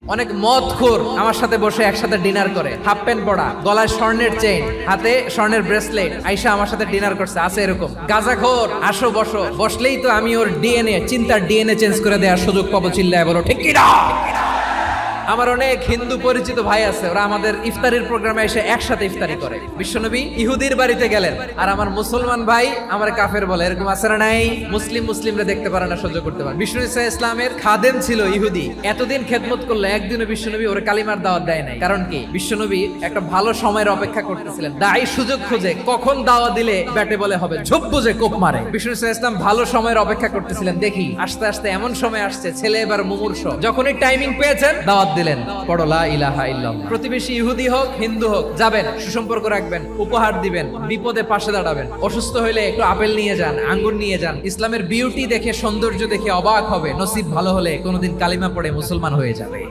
অনেক মদখোর আমার সাথে বসে একসাথে ডিনার করে, হাফ প্যান্ট পরা, গলায় স্বর্ণের চেইন, হাতে স্বর্ণের ব্রেসলেট, আইসা আমার সাথে ডিনার করছে, আছে এরকম। গাঁজাখোর, আসো বসো, বসলেই তো আমি ওর ডিএনএ, চিন্তার ডিএনএ চেঞ্জ করে দেওয়ার সুযোগ পাবো, চিল্লায় বলো ঠিক কি না? আমার অনেক হিন্দু পরিচিত ভাই আছে, ওরা আমাদের ইফতারির প্রোগ্রামে এসে একসাথে ইফতারি করে। বিশ্বনবী ইহুদির বাড়িতে গেলেন, আর আমার মুসলমান ভাই আমার কাফের বলে, এরকম আছে না নাই? মুসলিমরা দেখতে পারে না, সহ্য করতে পারে। বিষ্ণু ইসা ইসলামের খাদেম ছিল ইহুদি, এতদিন খেদমত করলো, একদিনও বিশ্বনবী ওর কালিমার দাওয়াত দেয় নাই। কারণ কি? বিশ্বনবী একটা ভালো সময়ের অপেক্ষা করতেছিলেন, দায়ী সুযোগ খুঁজে কখন দাওয়া দিলে ব্যাটে বলে হবে, ঝোপ বুঝে কোপ মারে। বিষ্ণু ইসা ইসলাম ভালো সময়ের অপেক্ষা করতেছিলেন, দেখি আস্তে আস্তে এমন সময় আসছে, ছেলে এবার মুমূর্ষ, যখনই টাইমিং পেয়েছেন দাওয়াত দিলেন, পড়ো লা ইলাহা ইল্লাল্লাহ। প্রতিবেশী ইহুদি হোক হিন্দু হোক, যাবেন, সুসম্পর্ক রাখবেন, উপহার দিবেন, বিপদে পাশে দাঁড়াবেন, অসুস্থ হইলে একটু আপেল নিয়ে যান, আঙ্গুর নিয়ে যান। ইসলামের বিউটি দেখে, সৌন্দর্য দেখে অবাক হবে, নসিব ভালো হলে কোনোদিন কালিমা পড়ে মুসলমান হয়ে যাবে।